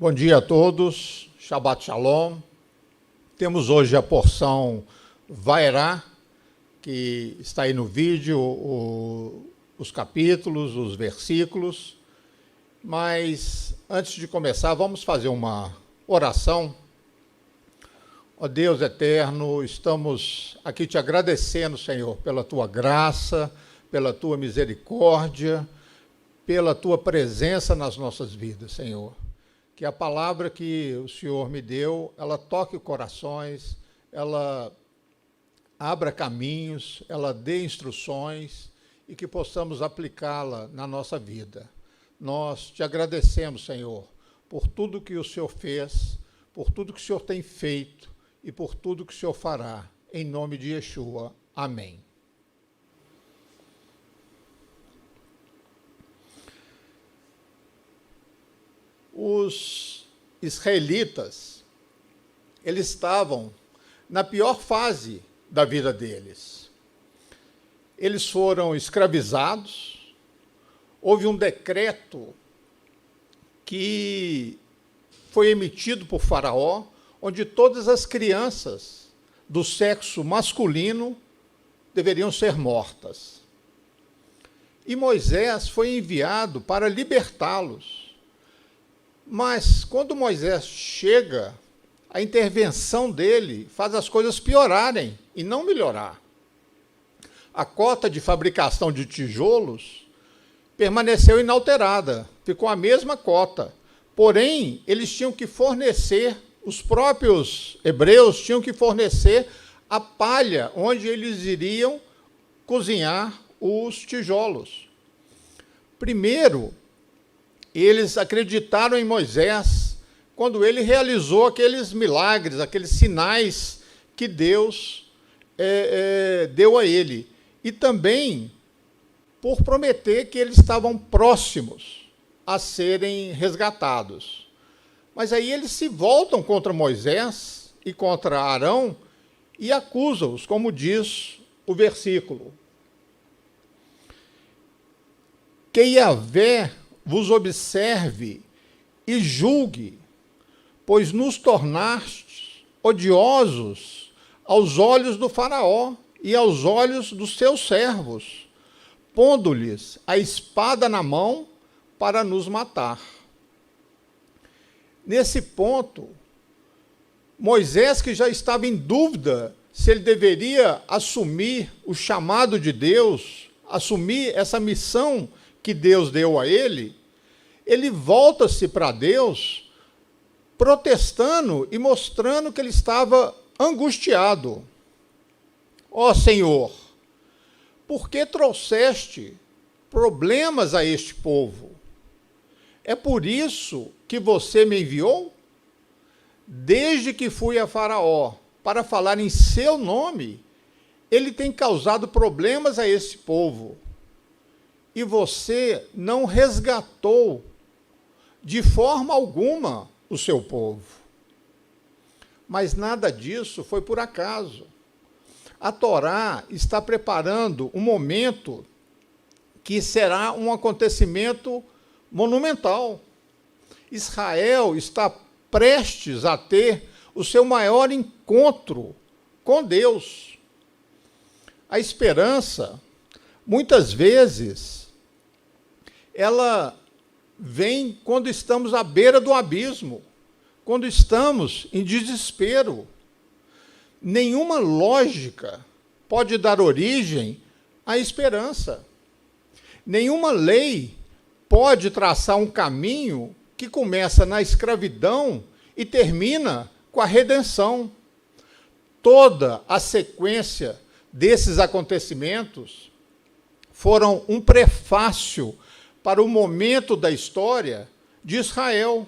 Bom dia a todos, Shabbat Shalom. Temos hoje a porção Vaerá, que está aí no vídeo, os capítulos, os versículos. Mas antes de começar, vamos fazer uma oração. Ó Deus eterno, estamos aqui te agradecendo, Senhor, pela tua graça, pela tua misericórdia, pela tua presença nas nossas vidas, Senhor. Que a palavra que o Senhor me deu, ela toque corações, ela abra caminhos, ela dê instruções e que possamos aplicá-la na nossa vida. Nós te agradecemos, Senhor, por tudo que o Senhor fez, por tudo que o Senhor tem feito e por tudo que o Senhor fará. Em nome de Yeshua. Amém. Os israelitas, eles estavam na pior fase da vida deles. Eles foram escravizados, houve um decreto que foi emitido por Faraó, onde todas as crianças do sexo masculino deveriam ser mortas. E Moisés foi enviado para libertá-los. Mas quando Moisés chega, a intervenção dele faz as coisas piorarem e não melhorar. A cota de fabricação de tijolos permaneceu inalterada, ficou a mesma cota. Porém, eles tinham que fornecer, os próprios hebreus tinham que fornecer a palha onde eles iriam cozinhar os tijolos. Primeiro, eles acreditaram em Moisés quando ele realizou aqueles milagres, aqueles sinais que Deus deu a ele. E também por prometer que eles estavam próximos a serem resgatados. Mas aí eles se voltam contra Moisés e contra Arão e acusam-os, como diz o versículo. Que Yahvé vos observe e julgue, pois nos tornastes odiosos aos olhos do faraó e aos olhos dos seus servos, pondo-lhes a espada na mão para nos matar. Nesse ponto, Moisés, que já estava em dúvida se ele deveria assumir o chamado de Deus, assumir essa missão que Deus deu a ele volta-se para Deus protestando e mostrando que ele estava angustiado. Ó Senhor, por que trouxeste problemas a este povo? É por isso que você me enviou? Desde que fui a Faraó para falar em seu nome, ele tem causado problemas a esse povo. E você não resgatou de forma alguma o seu povo. Mas nada disso foi por acaso. A Torá está preparando um momento que será um acontecimento monumental. Israel está prestes a ter o seu maior encontro com Deus. A esperança, muitas vezes, ela vem quando estamos à beira do abismo, quando estamos em desespero. Nenhuma lógica pode dar origem à esperança. Nenhuma lei pode traçar um caminho que começa na escravidão e termina com a redenção. Toda a sequência desses acontecimentos foram um prefácio para o momento da história de Israel,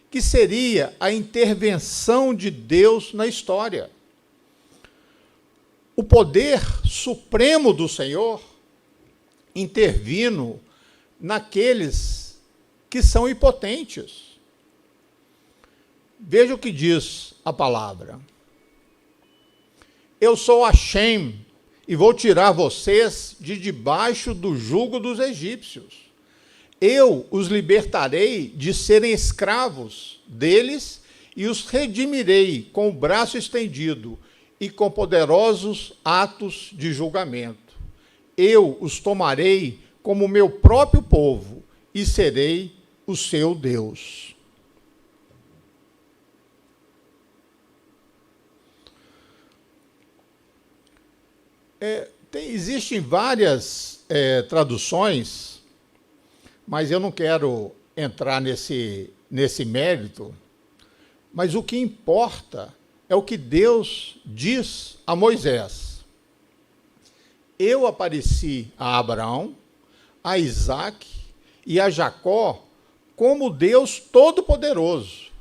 que seria a intervenção de Deus na história. O poder supremo do Senhor intervindo naqueles que são impotentes. Veja o que diz a palavra. Eu sou Hashem, e vou tirar vocês de debaixo do jugo dos egípcios. eu os libertarei de serem escravos deles e os redimirei com o braço estendido e com poderosos atos de julgamento. Eu os tomarei como meu próprio povo e serei o seu Deus. Existem várias traduções, mas eu não quero entrar nesse mérito, mas o que importa é o que Deus diz a Moisés. Eu apareci a Abraão, a Isaac e a Jacó como Deus Todo-Poderoso,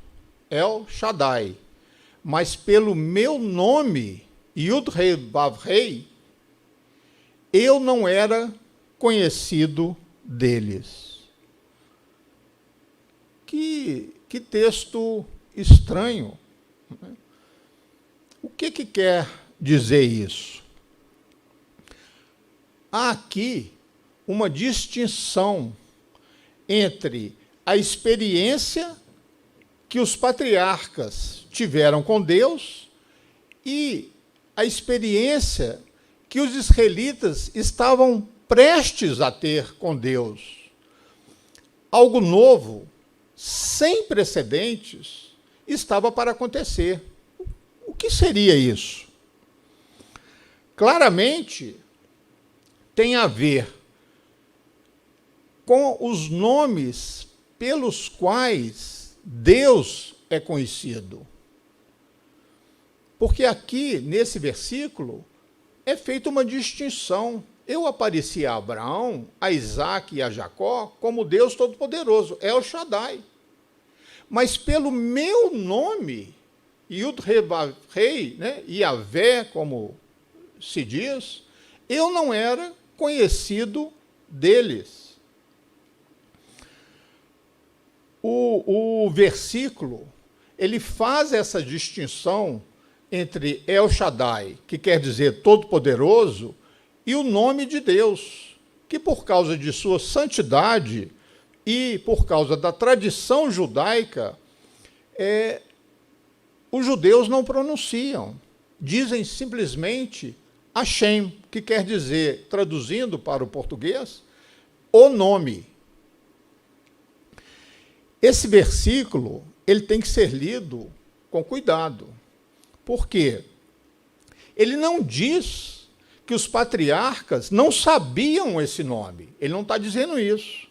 El Shaddai, mas pelo meu nome, Yud-Heh-Vav-Hei, eu não era conhecido deles. Que texto estranho. O que quer dizer isso? Há aqui uma distinção entre a experiência que os patriarcas tiveram com Deus e a experiência que os israelitas estavam prestes a ter com Deus. Algo novo, sem precedentes, estava para acontecer. O que seria isso? Claramente, tem a ver com os nomes pelos quais Deus é conhecido. Porque aqui, nesse versículo, é feita uma distinção. Eu apareci a Abraão, a Isaac e a Jacó como Deus Todo-Poderoso, El Shaddai. Mas pelo meu nome, Yud-Heh-Vav-Hei, né, Yavé, como se diz, eu não era conhecido deles. O versículo, ele faz essa distinção entre El Shaddai, que quer dizer Todo-Poderoso, e o nome de Deus, que por causa de sua santidade e por causa da tradição judaica, os judeus não pronunciam. Dizem simplesmente Hashem, que quer dizer, traduzindo para o português, o nome. Esse versículo, ele tem que ser lido com cuidado. Por quê? Ele não diz que os patriarcas não sabiam esse nome. Ele não está dizendo isso.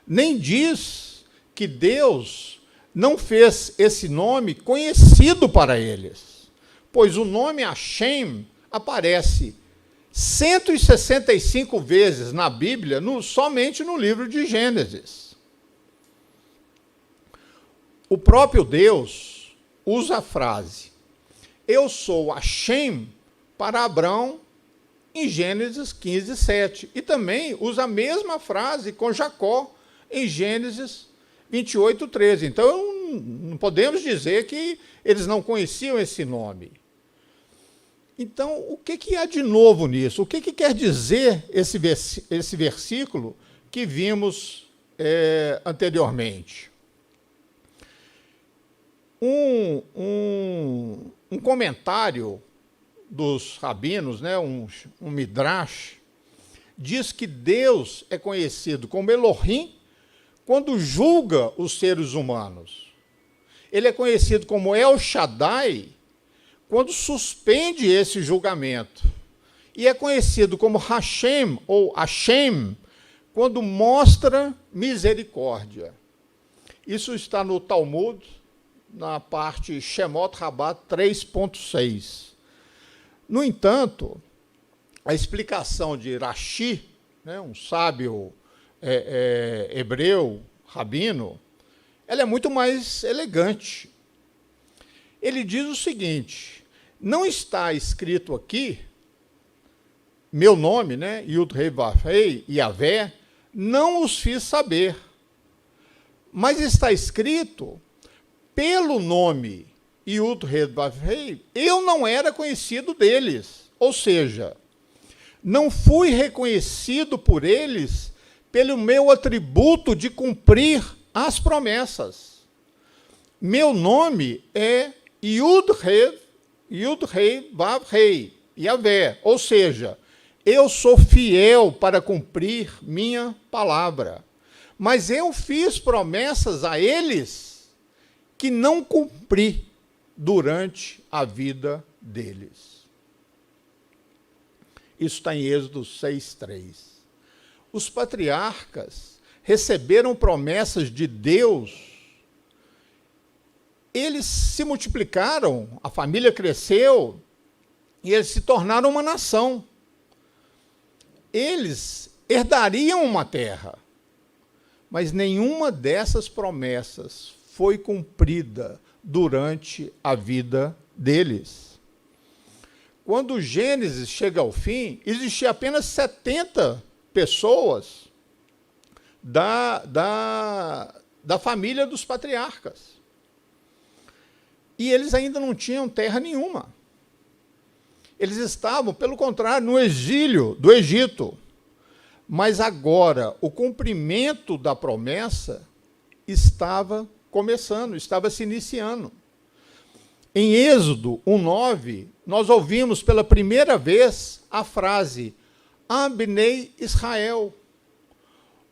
Nem diz que Deus não fez esse nome conhecido para eles. Pois o nome Hashem aparece 165 vezes na Bíblia, somente no livro de Gênesis. O próprio Deus usa a frase eu sou Hashem para Abrão em Gênesis 15, 7. E também usa a mesma frase com Jacó em Gênesis 28, 13. Então, não podemos dizer que eles não conheciam esse nome. Então, o que há de novo nisso? O que quer dizer esse versículo que vimos anteriormente? Um comentário dos rabinos, né, um midrash, diz que Deus é conhecido como Elohim quando julga os seres humanos. Ele é conhecido como El Shaddai quando suspende esse julgamento. E é conhecido como Hashem ou Hashem quando mostra misericórdia. Isso está no Talmud, na parte Shemot Rabbah 3.6. No entanto, a explicação de Rashi, né, um sábio hebreu, rabino, ela é muito mais elegante. Ele diz o seguinte, não está escrito aqui, meu nome, né, Yud-Heh-Vav-Hei, Yavé, não os fiz saber, mas está escrito, pelo nome Yud-Heh-Vav-Hei, eu não era conhecido deles. Ou seja, não fui reconhecido por eles pelo meu atributo de cumprir as promessas. Meu nome é Yud-Heh, Vav-Heh, Yahvé, ou seja, eu sou fiel para cumprir minha palavra. Mas eu fiz promessas a eles que não cumpri durante a vida deles. Isso está em Êxodo 6:3. Os patriarcas receberam promessas de Deus. Eles se multiplicaram, a família cresceu e eles se tornaram uma nação. Eles herdariam uma terra, mas nenhuma dessas promessas foi cumprida durante a vida deles. Quando Gênesis chega ao fim, existia apenas 70 pessoas da família dos patriarcas. E eles ainda não tinham terra nenhuma. Eles estavam, pelo contrário, no exílio do Egito. Mas agora, o cumprimento da promessa estava começando, estava se iniciando. Em Êxodo 1:9, nós ouvimos pela primeira vez a frase Abnei Israel,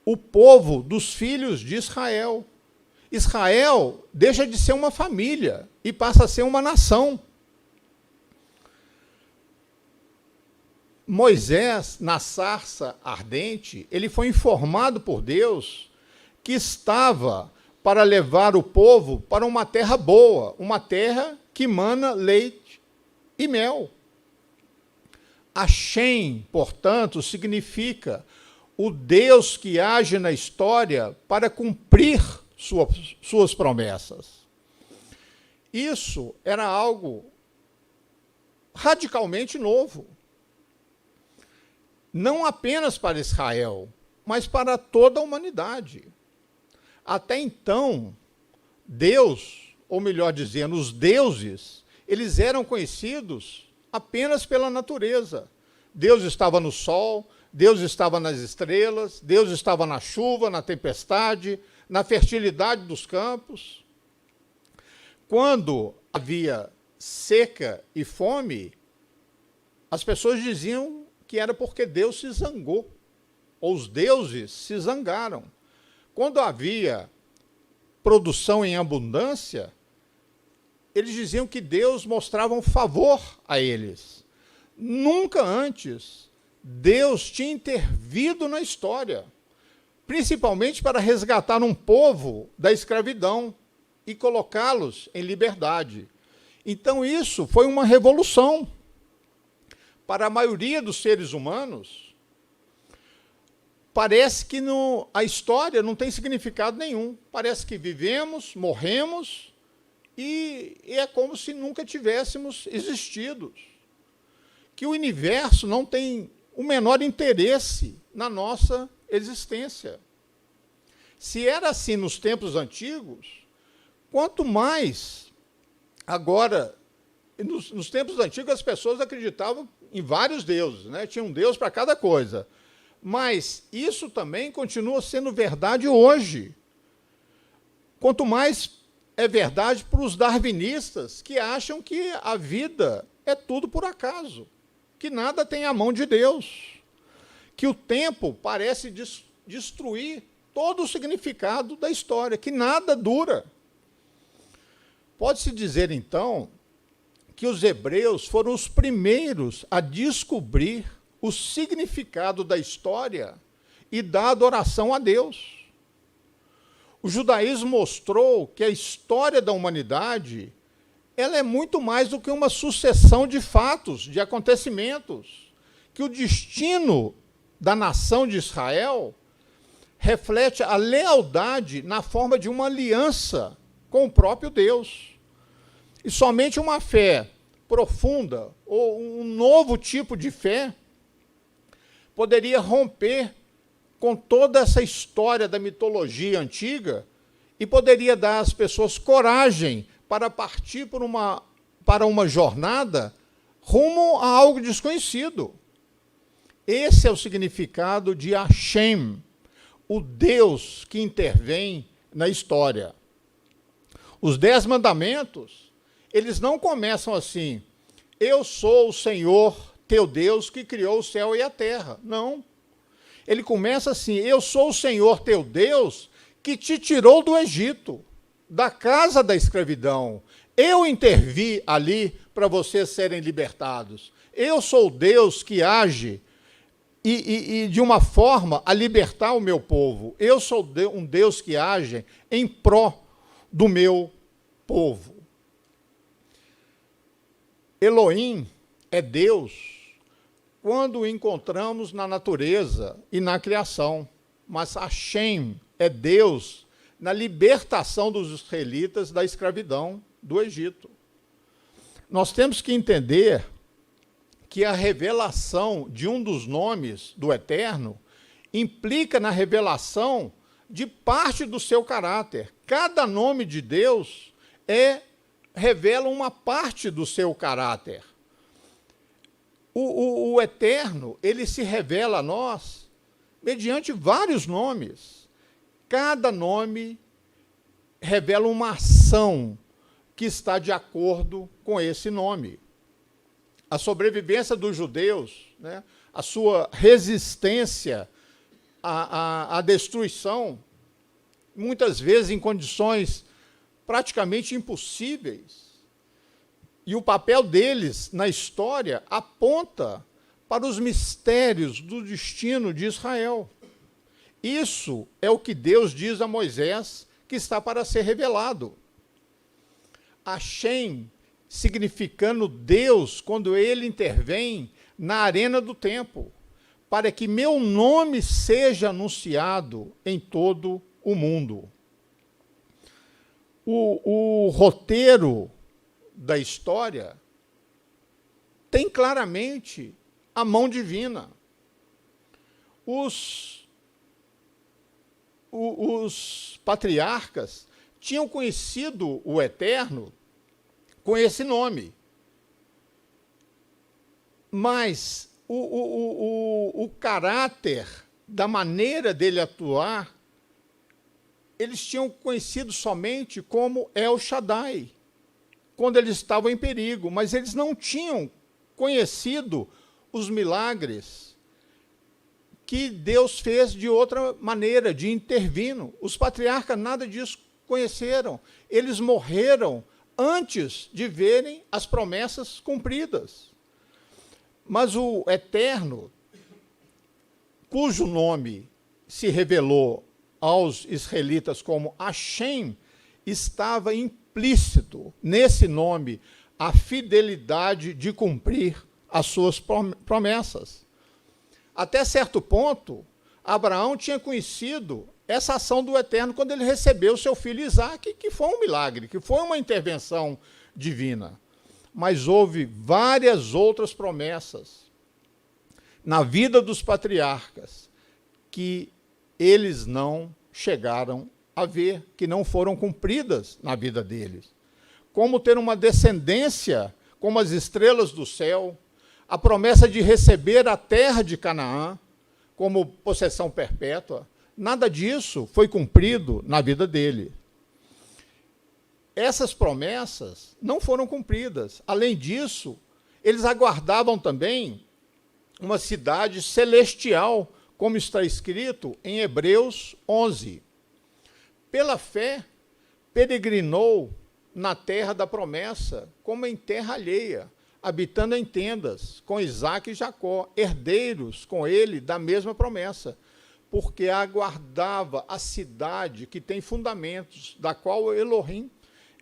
o povo dos filhos de Israel. Israel deixa de ser uma família e passa a ser uma nação. Moisés, na sarça ardente, ele foi informado por Deus que estava para levar o povo para uma terra boa, uma terra que mana leite e mel. Hashem, portanto, significa o Deus que age na história para cumprir suas promessas. Isso era algo radicalmente novo. Não apenas para Israel, mas para toda a humanidade. Até então, Deus, ou melhor dizendo, os deuses, eles eram conhecidos apenas pela natureza. Deus estava no sol, Deus estava nas estrelas, Deus estava na chuva, na tempestade, na fertilidade dos campos. Quando havia seca e fome, as pessoas diziam que era porque Deus se zangou, ou os deuses se zangaram. Quando havia produção em abundância, eles diziam que Deus mostrava um favor a eles. Nunca antes Deus tinha intervido na história, principalmente para resgatar um povo da escravidão e colocá-los em liberdade. Então isso foi uma revolução. Para a maioria dos seres humanos, parece que a história não tem significado nenhum. Parece que vivemos, morremos, e é como se nunca tivéssemos existido. Que o universo não tem o menor interesse na nossa existência. Se era assim nos tempos antigos, quanto mais agora, nos tempos antigos as pessoas acreditavam em vários deuses, né? Tinha um deus para cada coisa. Mas isso também continua sendo verdade hoje. Quanto mais é verdade para os darwinistas, que acham que a vida é tudo por acaso, que nada tem a mão de Deus, que o tempo parece destruir todo o significado da história, que nada dura. Pode-se dizer, então, que os hebreus foram os primeiros a descobrir o significado da história e da adoração a Deus. O judaísmo mostrou que a história da humanidade ela é muito mais do que uma sucessão de fatos, de acontecimentos, que o destino da nação de Israel reflete a lealdade na forma de uma aliança com o próprio Deus. E somente uma fé profunda, ou um novo tipo de fé, poderia romper com toda essa história da mitologia antiga e poderia dar às pessoas coragem para partir para uma jornada rumo a algo desconhecido. Esse é o significado de Hashem, o Deus que intervém na história. Os 10 mandamentos, eles não começam assim: eu sou o Senhor teu Deus que criou o céu e a terra. Não. Ele começa assim: eu sou o Senhor teu Deus que te tirou do Egito, da casa da escravidão. Eu intervi ali para vocês serem libertados. Eu sou o Deus que age e de uma forma a libertar o meu povo. Eu sou um Deus que age em pró do meu povo. Elohim é Deus quando o encontramos na natureza e na criação, mas Hashem é Deus na libertação dos israelitas da escravidão do Egito. Nós temos que entender que a revelação de um dos nomes do Eterno implica na revelação de parte do seu caráter. Cada nome de Deus revela uma parte do seu caráter. O Eterno, ele se revela a nós mediante vários nomes. Cada nome revela uma ação que está de acordo com esse nome. A sobrevivência dos judeus, né, a sua resistência à destruição, muitas vezes em condições praticamente impossíveis. E o papel deles na história aponta para os mistérios do destino de Israel. Isso é o que Deus diz a Moisés que está para ser revelado. Hashem, significando Deus, quando ele intervém na arena do tempo, para que meu nome seja anunciado em todo o mundo. O roteiro da história tem claramente a mão divina. Os patriarcas tinham conhecido o Eterno com esse nome. Mas o caráter da maneira dele atuar, eles tinham conhecido somente como El Shaddai, quando eles estavam em perigo, mas eles não tinham conhecido os milagres que Deus fez de outra maneira, de intervino. Os patriarcas nada disso conheceram. Eles morreram antes de verem as promessas cumpridas. Mas o Eterno, cujo nome se revelou aos israelitas como Hashem, estava implícito nesse nome a fidelidade de cumprir as suas promessas. Até certo ponto, Abraão tinha conhecido essa ação do Eterno quando ele recebeu seu filho Isaque, que foi um milagre, que foi uma intervenção divina. Mas houve várias outras promessas na vida dos patriarcas que eles não chegaram a ver, que não foram cumpridas na vida deles. Como ter uma descendência como as estrelas do céu, a promessa de receber a terra de Canaã como possessão perpétua, nada disso foi cumprido na vida dele. Essas promessas não foram cumpridas. Além disso, eles aguardavam também uma cidade celestial, como está escrito em Hebreus 11. Pela fé, peregrinou na terra da promessa, como em terra alheia, habitando em tendas, com Isaque e Jacó, herdeiros com ele da mesma promessa, porque aguardava a cidade que tem fundamentos, da qual Elohim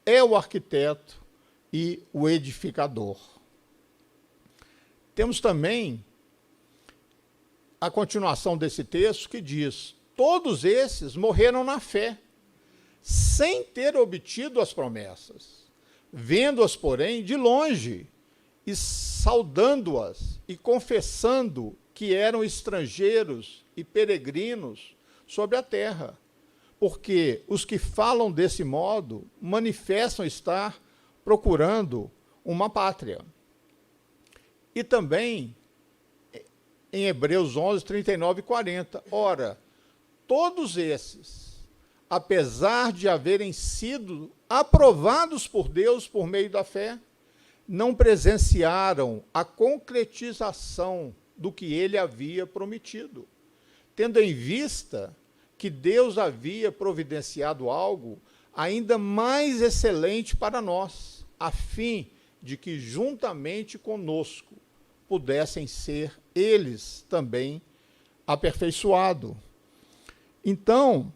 é o arquiteto e o edificador. Temos também a continuação desse texto que diz: todos esses morreram na fé, sem ter obtido as promessas, vendo-as, porém, de longe, e saudando-as, e confessando que eram estrangeiros e peregrinos sobre a terra. Porque os que falam desse modo manifestam estar procurando uma pátria. E também, em Hebreus 11, 39 e 40, ora, todos esses, apesar de haverem sido aprovados por Deus por meio da fé, não presenciaram a concretização do que ele havia prometido, tendo em vista que Deus havia providenciado algo ainda mais excelente para nós, a fim de que juntamente conosco pudessem ser eles também aperfeiçoados. Então,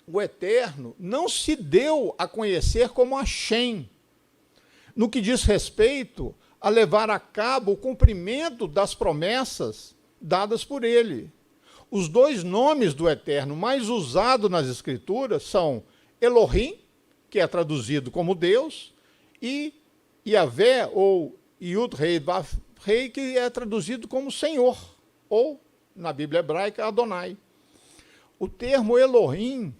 o Eterno não se deu a conhecer como Hashem, no que diz respeito a levar a cabo o cumprimento das promessas dadas por ele. Os dois nomes do Eterno mais usados nas Escrituras são Elohim, que é traduzido como Deus, e Yahvé, ou Yud-Rei Vav-Rei, que é traduzido como Senhor, ou, na Bíblia hebraica, Adonai. O termo Elohim,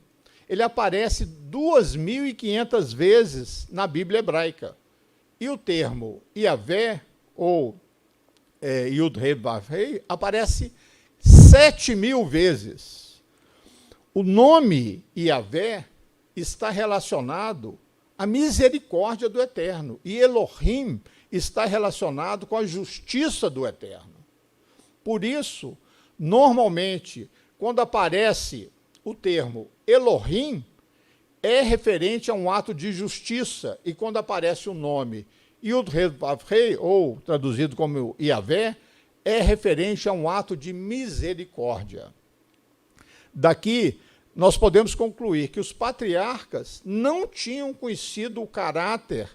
ele aparece 2.500 vezes na Bíblia hebraica. E o termo Yahvé, ou Yud-Rei Vav-Rei, aparece 7.000 vezes. O nome Yahvé está relacionado à misericórdia do Eterno, e Elohim está relacionado com a justiça do Eterno. Por isso, normalmente, quando aparece o termo Elohim, é referente a um ato de justiça, e quando aparece o nome Yud-Rei Vav-Rei, ou traduzido como Yahvé, é referente a um ato de misericórdia. Daqui, nós podemos concluir que os patriarcas não tinham conhecido o caráter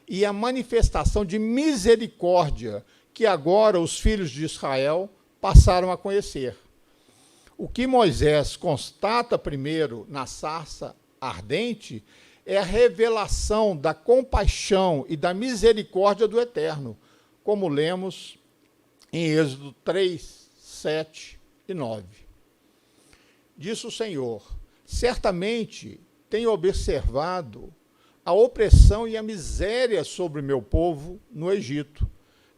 e a manifestação de misericórdia que agora os filhos de Israel passaram a conhecer. O que Moisés constata primeiro na sarça ardente é a revelação da compaixão e da misericórdia do Eterno, como lemos em Êxodo 3, 7 e 9. Disse o Senhor: certamente tenho observado a opressão e a miséria sobre o meu povo no Egito.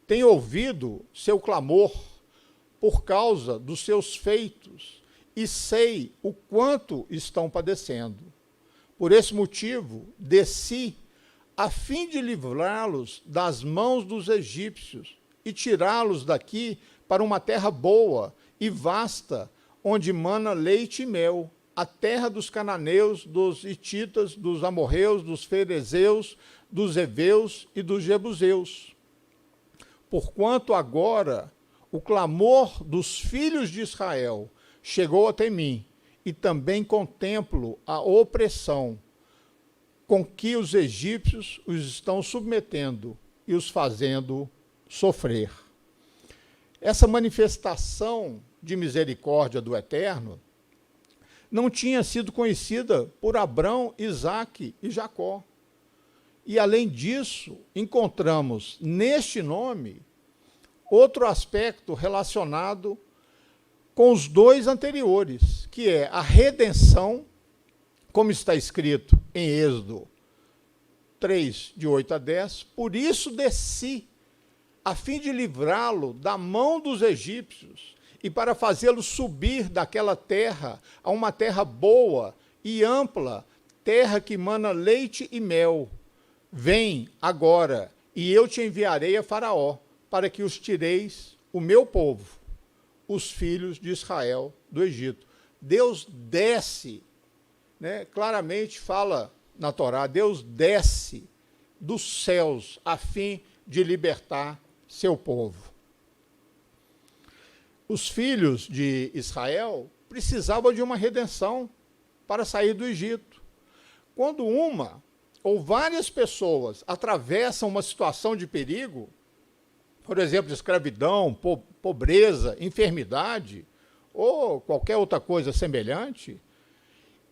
Tenho ouvido seu clamor por causa dos seus feitos e sei o quanto estão padecendo. Por esse motivo, desci a fim de livrá-los das mãos dos egípcios e tirá-los daqui para uma terra boa e vasta, onde mana leite e mel, a terra dos cananeus, dos hititas, dos amorreus, dos ferezeus, dos heveus e dos jebuseus. Porquanto agora o clamor dos filhos de Israel chegou até mim, e também contemplo a opressão com que os egípcios os estão submetendo e os fazendo sofrer. Essa manifestação de misericórdia do Eterno não tinha sido conhecida por Abrão, Isaque e Jacó. E, além disso, encontramos neste nome outro aspecto relacionado com os dois anteriores, que é a redenção, como está escrito em Êxodo 3, de 8 a 10, por isso desci, a fim de livrá-lo da mão dos egípcios, e para fazê-lo subir daquela terra a uma terra boa e ampla, terra que mana leite e mel. Vem agora, e eu te enviarei a Faraó, para que os tireis o meu povo, os filhos de Israel, do Egito. Deus desce, claramente fala na Torá, Deus desce dos céus a fim de libertar seu povo. Os filhos de Israel precisavam de uma redenção para sair do Egito. Quando uma ou várias pessoas atravessam uma situação de perigo, por exemplo, de escravidão, pobreza, enfermidade, ou qualquer outra coisa semelhante,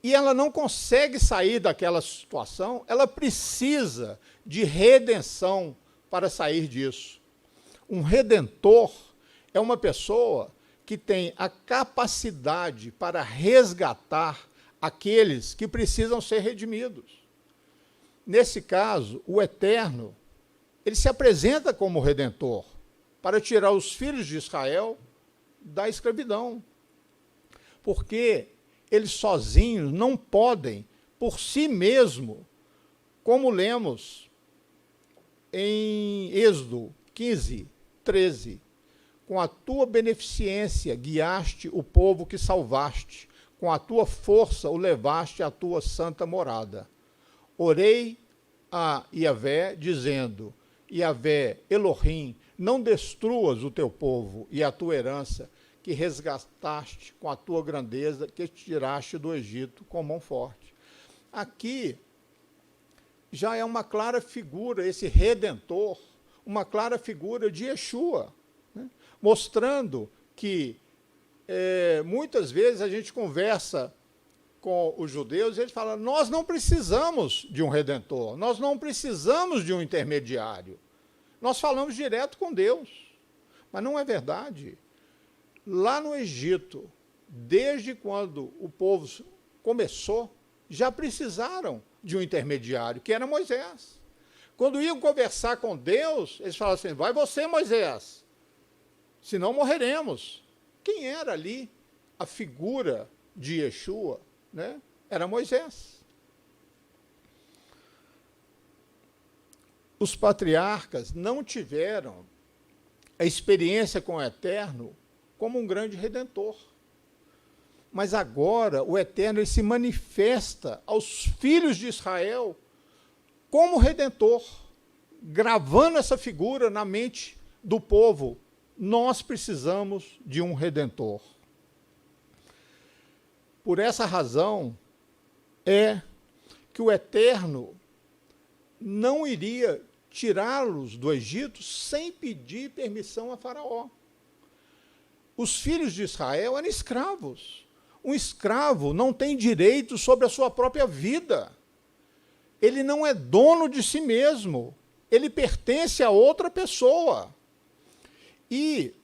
e ela não consegue sair daquela situação, ela precisa de redenção para sair disso. Um redentor é uma pessoa que tem a capacidade para resgatar aqueles que precisam ser redimidos. Nesse caso, o Eterno, ele se apresenta como Redentor para tirar os filhos de Israel da escravidão. Porque eles sozinhos não podem, por si mesmo, como lemos em Êxodo 15, 13, com a tua beneficência guiaste o povo que salvaste, com a tua força o levaste à tua santa morada. Orei a Yahvé, dizendo, Yahvé, Elohim, não destruas o teu povo e a tua herança, que resgataste com a tua grandeza, que te tiraste do Egito com mão forte. Aqui já é uma clara figura, esse Redentor, uma clara figura de Yeshua, né? Mostrando que muitas vezes a gente conversa com os judeus e eles falam, nós não precisamos de um Redentor, nós não precisamos de um intermediário, nós falamos direto com Deus, mas não é verdade. Lá no Egito, desde quando o povo começou, já precisaram de um intermediário, que era Moisés. Quando iam conversar com Deus, eles falavam assim, vai você, Moisés, senão morreremos. Quem era ali a figura de Yeshua, né? Era Moisés. Os patriarcas não tiveram a experiência com o Eterno como um grande Redentor. Mas agora o Eterno ele se manifesta aos filhos de Israel como Redentor, gravando essa figura na mente do povo. Nós precisamos de um Redentor. Por essa razão é que o Eterno não iria tirá-los do Egito sem pedir permissão a Faraó. Os filhos de Israel eram escravos. Um escravo não tem direito sobre a sua própria vida. Ele não é dono de si mesmo. Ele pertence a outra pessoa. E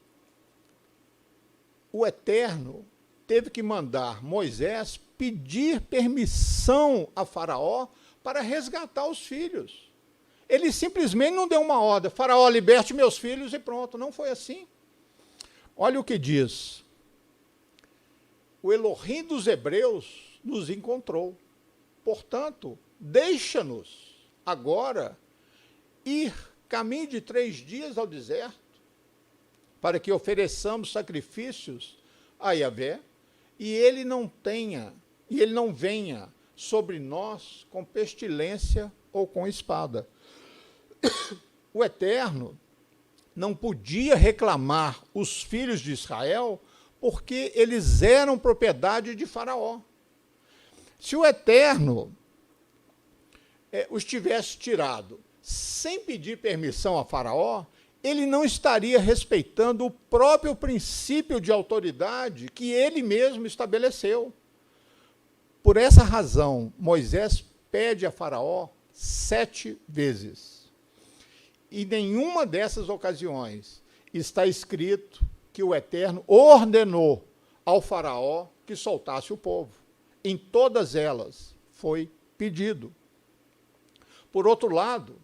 o Eterno teve que mandar Moisés pedir permissão a Faraó para resgatar os filhos. Ele simplesmente não deu uma ordem, Faraó, liberte meus filhos e pronto. Não foi assim. Olha o que diz. O Elohim dos hebreus nos encontrou. Portanto, deixa-nos agora ir caminho de 3 dias ao deserto, para que ofereçamos sacrifícios a Yahvé, e ele não venha sobre nós com pestilência ou com espada. O Eterno não podia reclamar os filhos de Israel, porque eles eram propriedade de Faraó. Se o Eterno os tivesse tirado sem pedir permissão a Faraó, ele não estaria respeitando o próprio princípio de autoridade que ele mesmo estabeleceu. Por essa razão, Moisés pede a Faraó 7 vezes. E nenhuma dessas ocasiões está escrito que o Eterno ordenou ao Faraó que soltasse o povo. Em todas elas foi pedido. Por outro lado,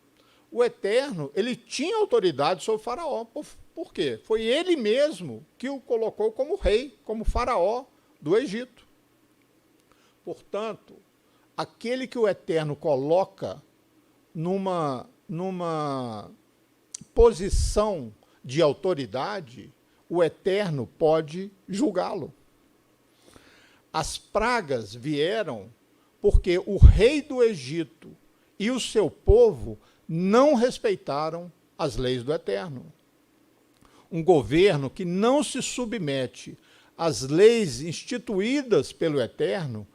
o Eterno, ele tinha autoridade sobre o Faraó. Por quê? Foi ele mesmo que o colocou como rei, como Faraó do Egito. Portanto, aquele que o Eterno coloca numa posição de autoridade, o Eterno pode julgá-lo. As pragas vieram porque o rei do Egito e o seu povo não respeitaram as leis do Eterno. Um governo que não se submete às leis instituídas pelo Eterno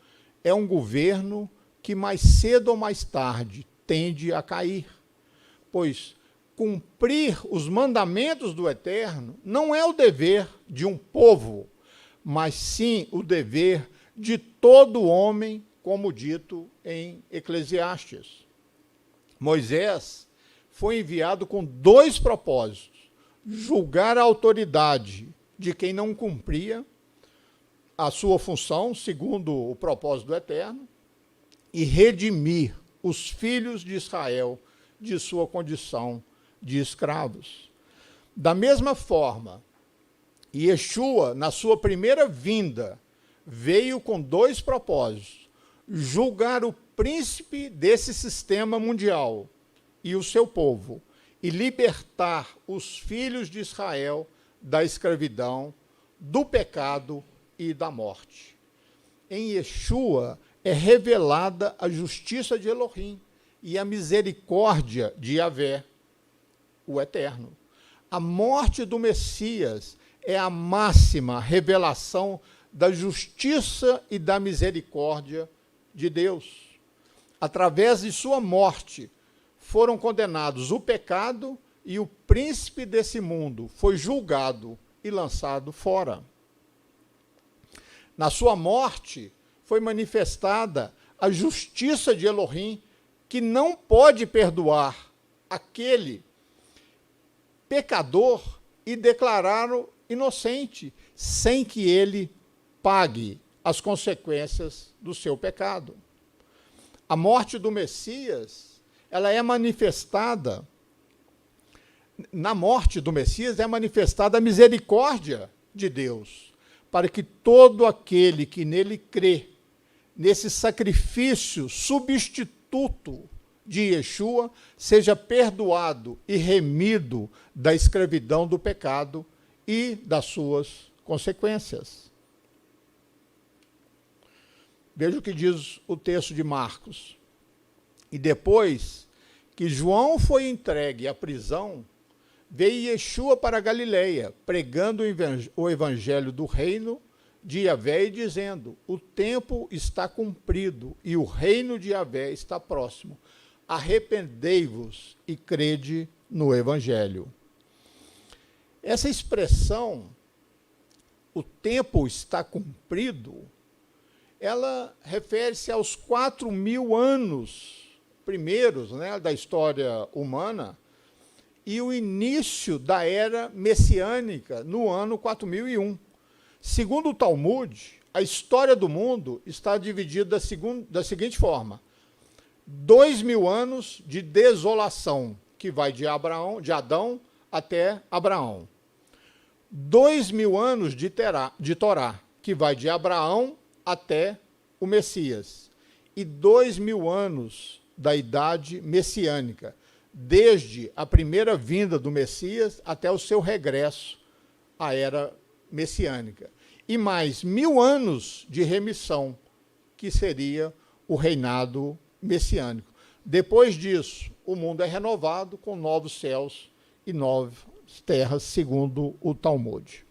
é um governo que mais cedo ou mais tarde tende a cair, pois cumprir os mandamentos do Eterno não é o dever de um povo, mas sim o dever de todo homem, como dito em Eclesiastes. Moisés foi enviado com 2 propósitos: julgar a autoridade de quem não cumpria a sua função, segundo o propósito do Eterno, e redimir os filhos de Israel de sua condição de escravos. Da mesma forma, Yeshua, na sua primeira vinda, veio com dois propósitos: julgar o príncipe desse sistema mundial e o seu povo, e libertar os filhos de Israel da escravidão, do pecado e da morte. Em Yeshua é revelada a justiça de Elohim e a misericórdia de Yahvé, o Eterno. A morte do Messias é a máxima revelação da justiça e da misericórdia de Deus. Através de sua morte, foram condenados o pecado e o príncipe desse mundo foi julgado e lançado fora. Na sua morte, foi manifestada a justiça de Elohim, que não pode perdoar aquele pecador e declará-lo inocente, sem que ele pague as consequências do seu pecado. A morte do Messias, ela é manifestada, na morte do Messias é manifestada a misericórdia de Deus, para que todo aquele que nele crê, nesse sacrifício substituto de Yeshua, seja perdoado e remido da escravidão do pecado e das suas consequências. Veja o que diz o texto de Marcos. E depois que João foi entregue à prisão, veio Yeshua para a Galileia, pregando o evangelho do reino de Yahvé e dizendo: o tempo está cumprido e o reino de Yahvé está próximo. Arrependei-vos e crede no evangelho. Essa expressão, o tempo está cumprido, ela refere-se aos 4.000 anos primeiros, né, da história humana, e o início da era messiânica no ano 4001. Segundo o Talmud, a história do mundo está dividida da seguinte forma: 2.000 anos de desolação, que vai de Adão até Abraão. 2.000 anos de Torá, que vai de Abraão até o Messias. E 2.000 anos da idade messiânica, desde a primeira vinda do Messias até o seu regresso à era messiânica. E mais 1.000 anos de remissão, que seria o reinado messiânico. Depois disso, o mundo é renovado com novos céus e novas terras, segundo o Talmud.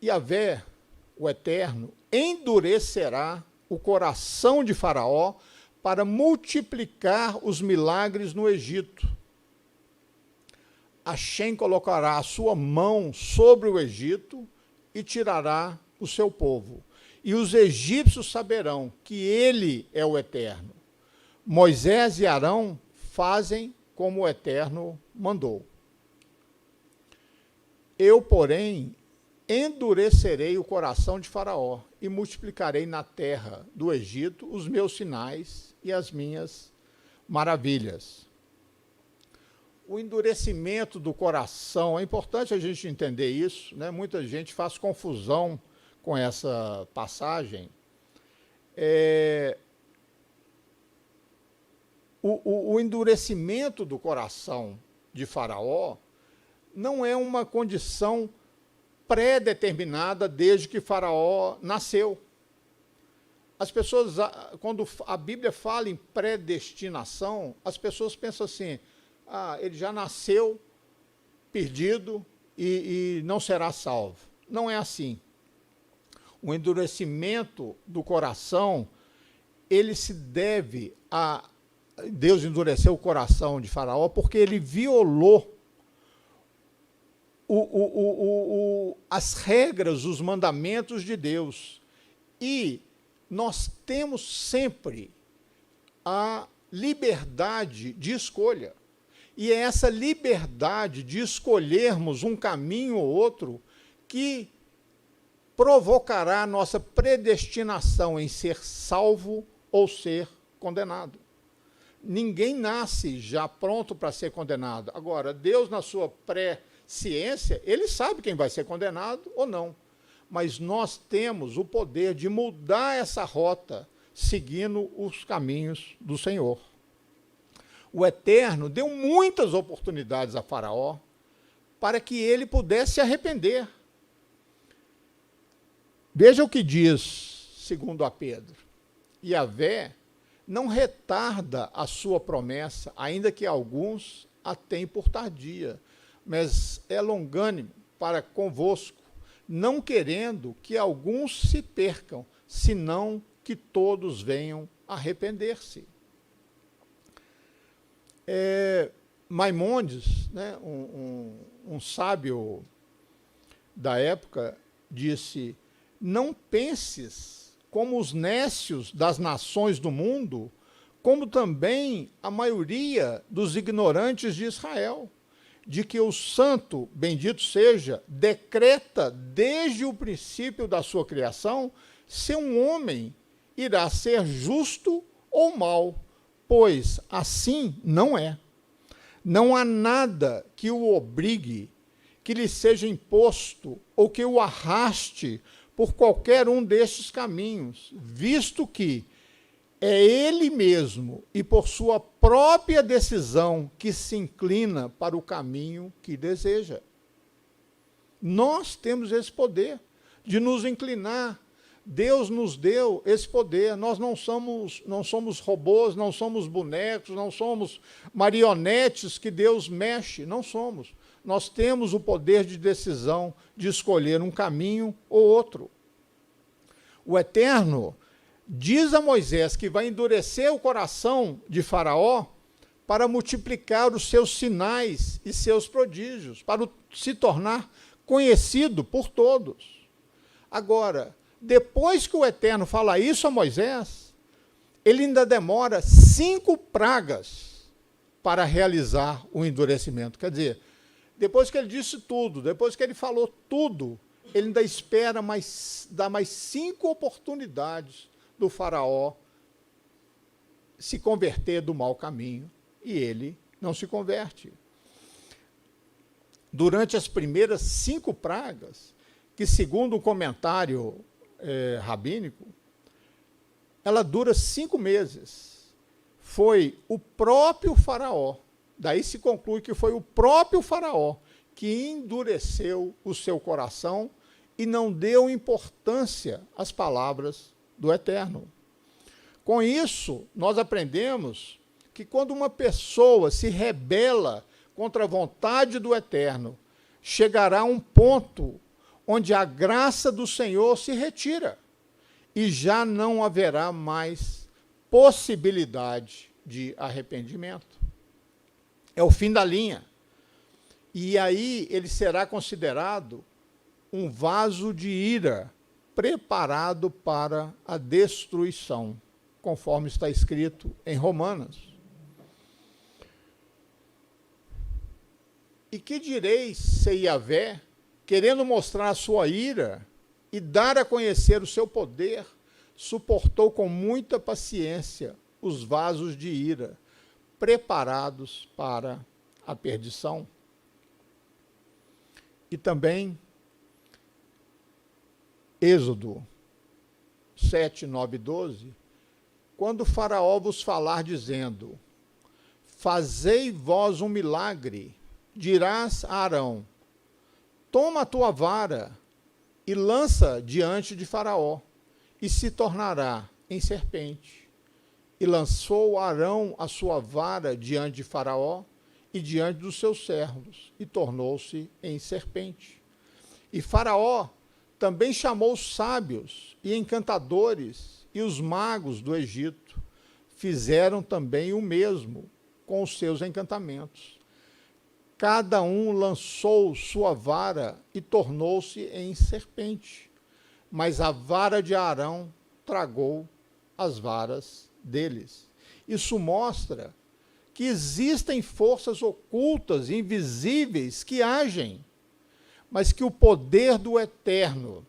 Yahvé, o Eterno, endurecerá o coração de Faraó para multiplicar os milagres no Egito. Hashem colocará a sua mão sobre o Egito e tirará o seu povo. E os egípcios saberão que ele é o Eterno. Moisés e Arão fazem como o Eterno mandou. Eu, porém, endurecerei o coração de Faraó e multiplicarei na terra do Egito os meus sinais e as minhas maravilhas. O endurecimento do coração, é importante a gente entender isso, né? Muita gente faz confusão com essa passagem. O endurecimento do coração de Faraó não é uma condição pré-determinada desde que Faraó nasceu. As pessoas, quando a Bíblia fala em predestinação, as pessoas pensam assim: ele já nasceu perdido e não será salvo. Não é assim. O endurecimento do coração, ele se deve a Deus endureceu o coração de Faraó porque ele violou as regras, os mandamentos de Deus. E nós temos sempre a liberdade de escolha. E é essa liberdade de escolhermos um caminho ou outro que provocará a nossa predestinação em ser salvo ou ser condenado. Ninguém nasce já pronto para ser condenado. Agora, Deus, na sua presciência, ele sabe quem vai ser condenado ou não. mas nós temos o poder de mudar essa rota seguindo os caminhos do Senhor. O Eterno deu muitas oportunidades a Faraó para que ele pudesse se arrepender. Veja o que diz, segundo a Pedro: Yahvé não retarda a sua promessa, ainda que alguns a tenham por tardia, mas é longânimo para convosco, não querendo que alguns se percam, senão que todos venham a arrepender-se. Maimônides, né, um sábio da época, disse: não penses como os nécios das nações do mundo, como também a maioria dos ignorantes de Israel, de que o santo, bendito seja, decreta desde o princípio da sua criação se um homem irá ser justo ou mau, pois assim não é. Não há nada que o obrigue, que lhe seja imposto ou que o arraste por qualquer um destes caminhos, visto que é ele mesmo e por sua própria decisão que se inclina para o caminho que deseja. Nós temos esse poder de nos inclinar. Deus nos deu esse poder. Nós não somos robôs, não somos bonecos, não somos marionetes que Deus mexe, não somos. Nós temos o poder de decisão de escolher um caminho ou outro. O Eterno diz a Moisés que vai endurecer o coração de Faraó para multiplicar os seus sinais e seus prodígios, para se tornar conhecido por todos. Agora, depois que o Eterno fala isso a Moisés, ele ainda demora 5 pragas para realizar o endurecimento. Quer dizer, depois que ele disse tudo, depois que ele falou tudo, ele ainda espera dar mais 5 oportunidades do Faraó se converter do mau caminho, e ele não se converte. Durante as primeiras 5 pragas, que segundo um comentário rabínico, ela dura 5 meses. Foi o próprio Faraó, daí se conclui que foi o próprio Faraó que endureceu o seu coração e não deu importância às palavras do Eterno. Com isso, nós aprendemos que quando uma pessoa se rebela contra a vontade do Eterno, chegará a um ponto onde a graça do Senhor se retira e já não haverá mais possibilidade de arrependimento. É o fim da linha. E aí ele será considerado um vaso de ira preparado para a destruição, conforme está escrito em Romanos. E que direis se Yahvé, querendo mostrar a sua ira e dar a conhecer o seu poder, suportou com muita paciência os vasos de ira, preparados para a perdição? E também, Êxodo 7, 9 e 12, quando o Faraó vos falar dizendo: fazei vós um milagre, dirás a Arão: toma a tua vara e lança diante de Faraó, e se tornará em serpente. E lançou Arão a sua vara diante de Faraó e diante dos seus servos, e tornou-se em serpente. E Faraó também chamou os sábios e encantadores e os magos do Egito. Fizeram também o mesmo com os seus encantamentos. Cada um lançou sua vara e tornou-se em serpente. Mas a vara de Arão tragou as varas deles. Isso mostra que existem forças ocultas, invisíveis, que agem, mas que o poder do Eterno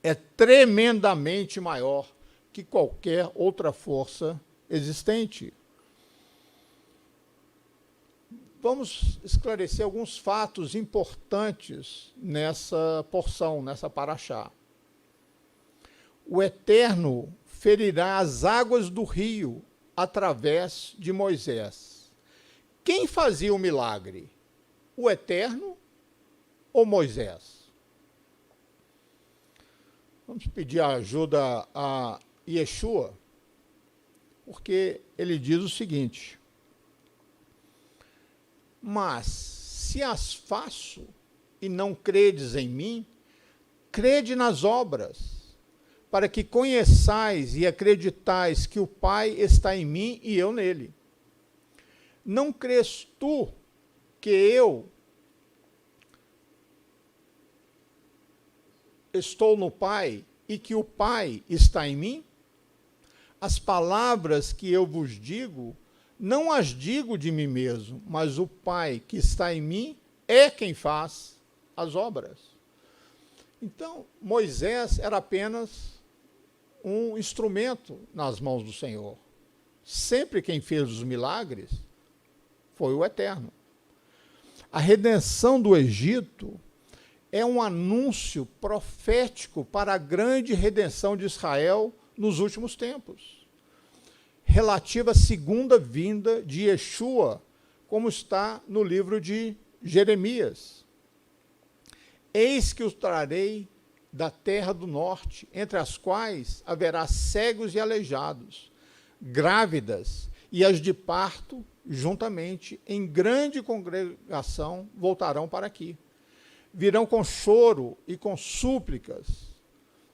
é tremendamente maior que qualquer outra força existente. Vamos esclarecer alguns fatos importantes nessa porção, nessa paraxá. O Eterno ferirá as águas do rio através de Moisés. Quem fazia o milagre? O Eterno ou Moisés? Vamos pedir ajuda a Yeshua, porque ele diz o seguinte: mas se as faço e não credes em mim, crede nas obras, para que conheçais e acreditais que o Pai está em mim e eu nele. Não crês tu que eu estou no Pai e que o Pai está em mim? As palavras que eu vos digo, não as digo de mim mesmo, mas o Pai que está em mim é quem faz as obras. Então, Moisés era apenas um instrumento nas mãos do Senhor. Sempre quem fez os milagres foi o Eterno. A redenção do Egito é um anúncio profético para a grande redenção de Israel nos últimos tempos, relativa à segunda vinda de Yeshua, como está no livro de Jeremias. Eis que os trarei da terra do norte, entre as quais haverá cegos e aleijados, grávidas e as de parto, juntamente, em grande congregação, voltarão para aqui. Virão com choro e com súplicas,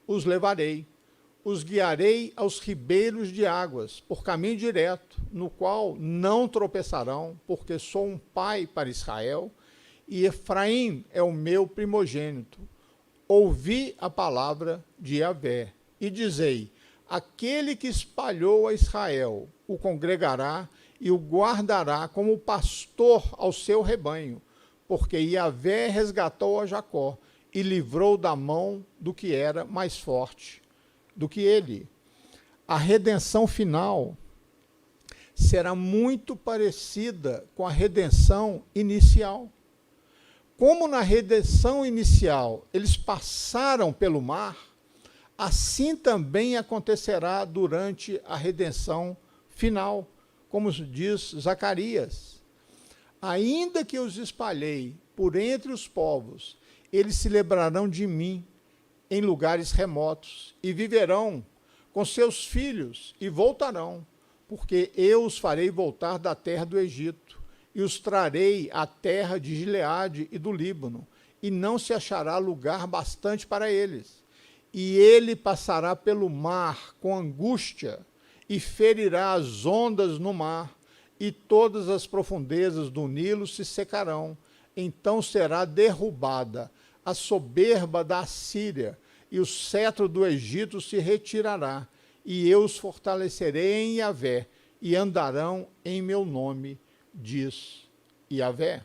os levarei, os guiarei aos ribeiros de águas, por caminho direto, no qual não tropeçarão, porque sou um pai para Israel, e Efraim é o meu primogênito. Ouvi a palavra de Yahvé, e dizei: aquele que espalhou a Israel o congregará e o guardará como pastor ao seu rebanho, porque Yahvé resgatou a Jacó e livrou da mão do que era mais forte do que ele. A redenção final será muito parecida com a redenção inicial. Como na redenção inicial eles passaram pelo mar, assim também acontecerá durante a redenção final, como diz Zacarias. Ainda que os espalhei por entre os povos, eles se lembrarão de mim em lugares remotos, e viverão com seus filhos, e voltarão, porque eu os farei voltar da terra do Egito, e os trarei à terra de Gileade e do Líbano, e não se achará lugar bastante para eles. E ele passará pelo mar com angústia, e ferirá as ondas no mar, e todas as profundezas do Nilo se secarão. Então será derrubada a soberba da Assíria, e o cetro do Egito se retirará, e eu os fortalecerei em Yahvé, e andarão em meu nome, diz Yahvé.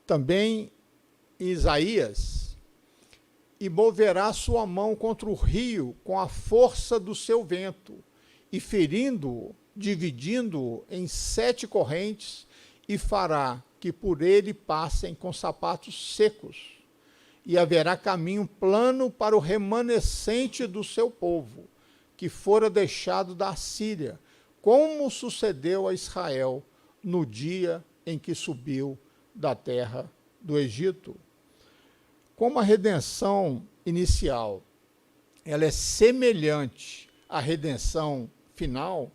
Também Isaías: e moverá sua mão contra o rio com a força do seu vento, e ferindo-o, dividindo-o em 7 correntes, e fará que por ele passem com sapatos secos, e haverá caminho plano para o remanescente do seu povo, que fora deixado da Assíria, como sucedeu a Israel no dia em que subiu da terra do Egito. Como a redenção inicial ela é semelhante à redenção final,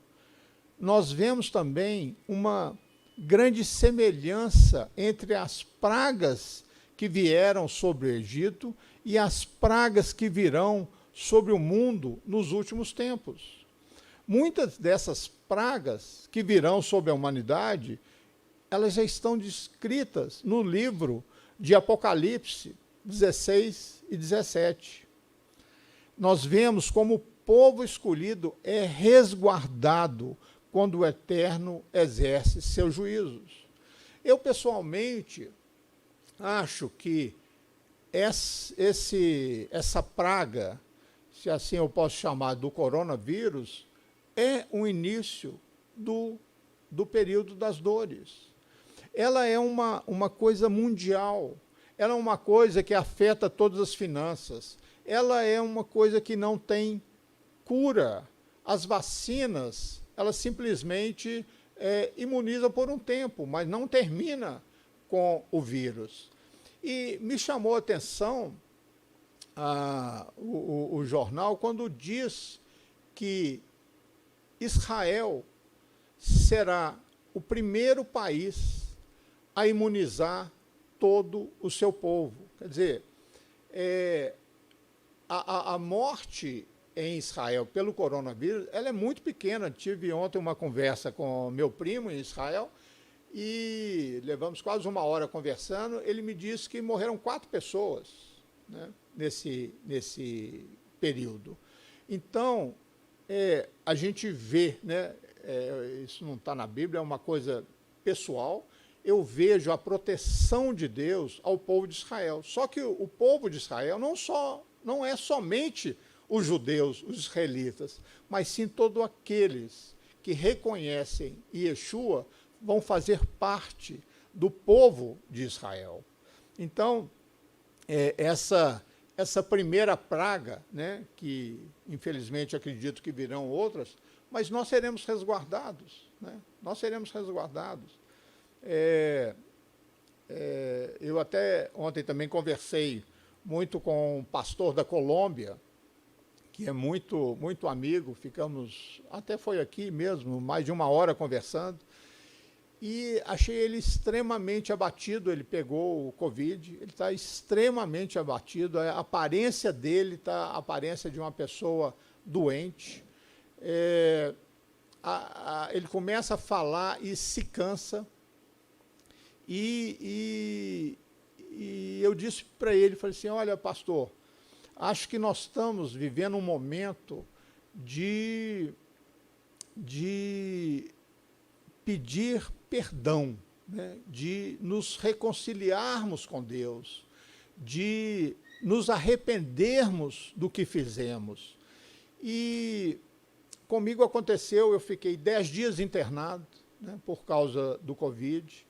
nós vemos também uma grande semelhança entre as pragas que vieram sobre o Egito e as pragas que virão sobre o mundo nos últimos tempos. Muitas dessas pragas que virão sobre a humanidade, elas já estão descritas no livro de Apocalipse 16 e 17. Nós vemos como o povo escolhido é resguardado quando o Eterno exerce seus juízos. Eu, pessoalmente, acho que essa praga, se assim eu posso chamar, do coronavírus, é o início do período das dores. Ela é uma coisa mundial, ela é uma coisa que afeta todas as finanças, ela é uma coisa que não tem cura. As vacinas, elas simplesmente imunizam por um tempo, mas não termina com o vírus. E me chamou a atenção o jornal quando diz que Israel será o primeiro país a imunizar todo o seu povo. Quer dizer, a morte em Israel pelo coronavírus, ela é muito pequena. Tive ontem uma conversa com meu primo em Israel e levamos quase 1 hora conversando. Ele me disse que morreram 4 pessoas, né, nesse período. Então, a gente vê, né, isso não está na Bíblia, é uma coisa pessoal. Eu vejo a proteção de Deus ao povo de Israel. Só que o povo de Israel não é somente os judeus, os israelitas, mas sim todos aqueles que reconhecem Yeshua vão fazer parte do povo de Israel. Então, essa primeira praga, né, que infelizmente acredito que virão outras, mas nós seremos resguardados, né? Nós seremos resguardados. Eu até ontem também conversei muito com um pastor da Colômbia, que é muito, muito amigo, até foi aqui mesmo, mais de 1 hora conversando, e achei ele extremamente abatido. Ele pegou o Covid, ele está extremamente abatido, a aparência dele está a aparência de uma pessoa doente. Ele começa a falar e se cansa, e eu disse para ele, falei assim, olha, pastor, acho que nós estamos vivendo um momento de pedir perdão, né? De nos reconciliarmos com Deus, de nos arrependermos do que fizemos. E comigo aconteceu, eu fiquei 10 dias internado, né, por causa do Covid.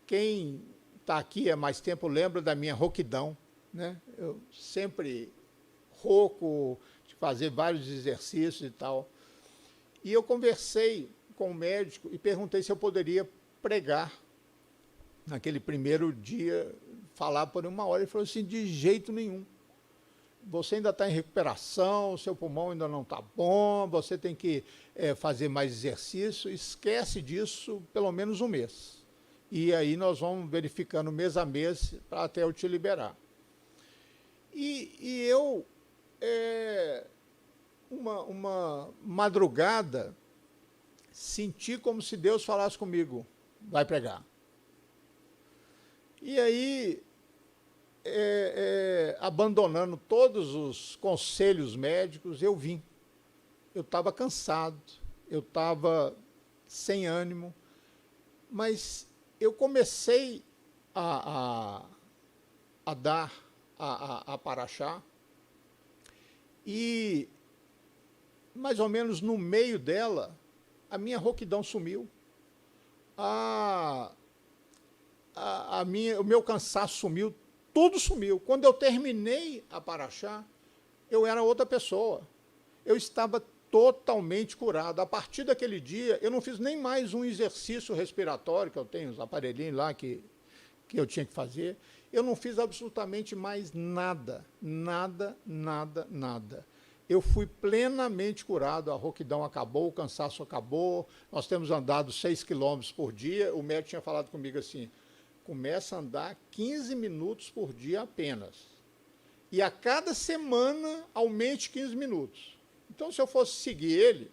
Quem está aqui há mais tempo lembra da minha rouquidão, né? Eu sempre rouco, de fazer vários exercícios e tal. E eu conversei com o médico e perguntei se eu poderia pregar naquele primeiro dia, falar por 1 hora. Ele falou assim, de jeito nenhum. Você ainda está em recuperação, seu pulmão ainda não está bom, você tem que fazer mais exercício, esquece disso pelo menos 1 mês. E aí nós vamos verificando mês a mês para até eu te liberar. E eu, uma madrugada, senti como se Deus falasse comigo, vai pregar. E aí, abandonando todos os conselhos médicos, eu vim. Eu estava cansado, eu estava sem ânimo, mas eu comecei a dar a paraxá, e mais ou menos no meio dela, a minha rouquidão sumiu, o meu cansaço sumiu, tudo sumiu. Quando eu terminei a paraxá, eu era outra pessoa. Eu estava totalmente curado. A partir daquele dia, eu não fiz nem mais um exercício respiratório, que eu tenho os aparelhinhos lá que eu tinha que fazer. Eu não fiz absolutamente mais nada, nada, nada, nada. Eu fui plenamente curado, a rouquidão acabou, o cansaço acabou, nós temos andado 6 quilômetros por dia. O médico tinha falado comigo assim, começa a andar 15 minutos por dia apenas. E a cada semana aumente 15 minutos. Então, se eu fosse seguir ele,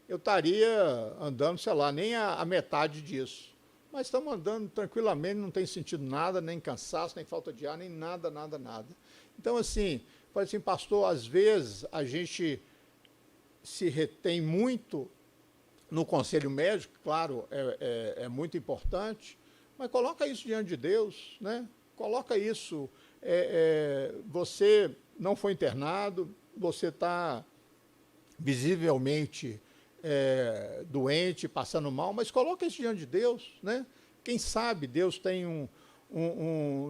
eu estaria andando, sei lá, nem a metade disso. Mas estamos andando tranquilamente, não tem sentido nada, nem cansaço, nem falta de ar, nem nada, nada, nada. Então, assim, falei assim, pastor, às vezes a gente se retém muito no conselho médico, claro, é muito importante, mas coloca isso diante de Deus, né? Coloca isso, você não foi internado, você está visivelmente doente, passando mal, mas coloca isso diante de Deus, né? Quem sabe Deus tem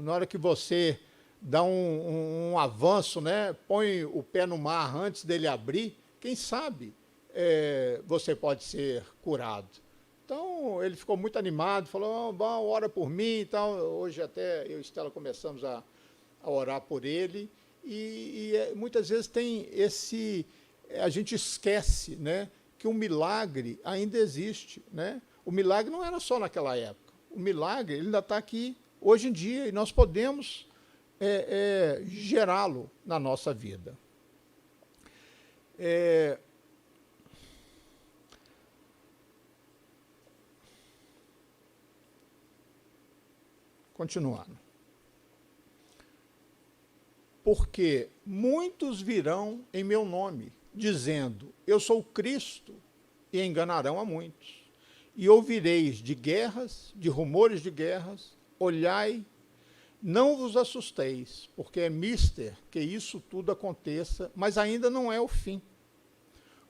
na hora que você dá um avanço, né? Põe o pé no mar antes dele abrir, quem sabe você pode ser curado. Então, ele ficou muito animado, falou, ora por mim e tal. Hoje até eu e Estela começamos a orar por ele, e muitas vezes tem a gente esquece, né, que o milagre ainda existe, né? O milagre não era só naquela época, o milagre ele ainda está aqui hoje em dia, e nós podemos gerá-lo na nossa vida. Continuando. Porque muitos virão em meu nome, dizendo, eu sou Cristo, e enganarão a muitos. E ouvireis de guerras, de rumores de guerras, olhai, não vos assusteis, porque é mister que isso tudo aconteça, mas ainda não é o fim.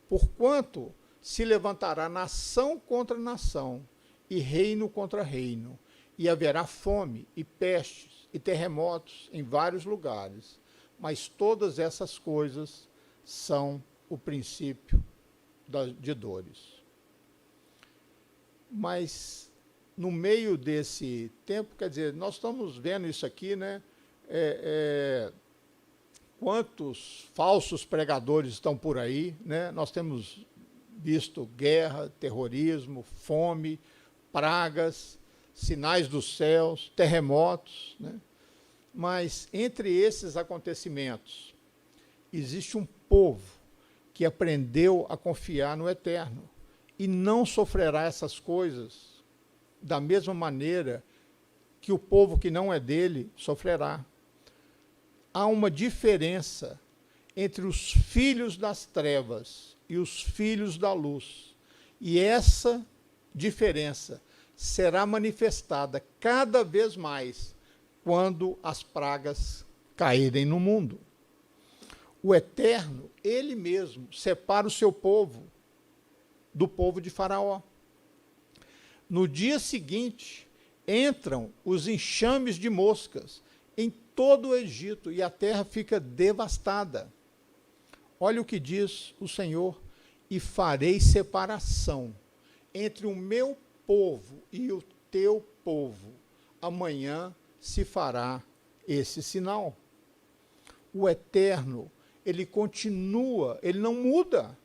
Porquanto se levantará nação contra nação, e reino contra reino, e haverá fome, e pestes, e terremotos em vários lugares. Mas todas essas coisas são o princípio de dores. Mas, no meio desse tempo, quer dizer, nós estamos vendo isso aqui, né? Quantos falsos pregadores estão por aí, né? Nós temos visto guerra, terrorismo, fome, pragas, sinais dos céus, terremotos, né? Mas, entre esses acontecimentos, existe um povo que aprendeu a confiar no Eterno e não sofrerá essas coisas da mesma maneira que o povo que não é dele sofrerá. Há uma diferença entre os filhos das trevas e os filhos da luz, e essa diferença será manifestada cada vez mais quando as pragas caírem no mundo. O Eterno, ele mesmo, separa o seu povo do povo de Faraó. No dia seguinte, entram os enxames de moscas em todo o Egito, e a terra fica devastada. Olha o que diz o Senhor, e farei separação entre o meu povo e o teu povo. Amanhã se fará esse sinal. O Eterno, ele continua, ele não muda.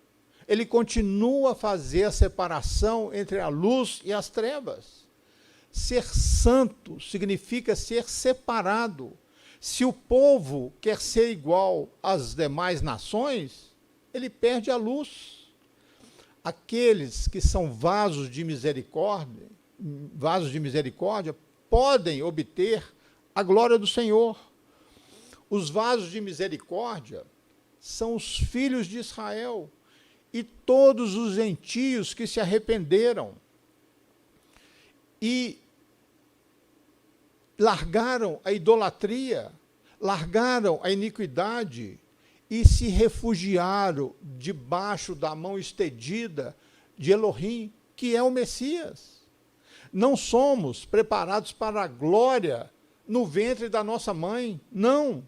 Ele continua a fazer a separação entre a luz e as trevas. Ser santo significa ser separado. Se o povo quer ser igual às demais nações, ele perde a luz. Aqueles que são vasos de misericórdia podem obter a glória do Senhor. Os vasos de misericórdia são os filhos de Israel e todos os gentios que se arrependeram e largaram a idolatria, largaram a iniquidade e se refugiaram debaixo da mão estendida de Elohim, que é o Messias. Não somos preparados para a glória no ventre da nossa mãe, não.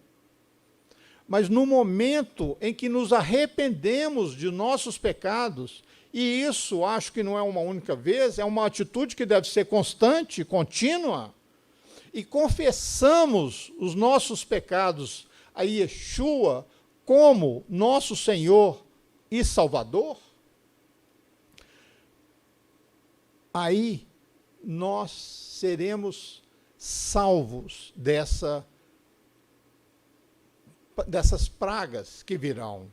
Mas no momento em que nos arrependemos de nossos pecados, e isso acho que não é uma única vez, é uma atitude que deve ser constante, contínua, e confessamos os nossos pecados a Yeshua como nosso Senhor e Salvador, aí nós seremos salvos dessas pragas que virão.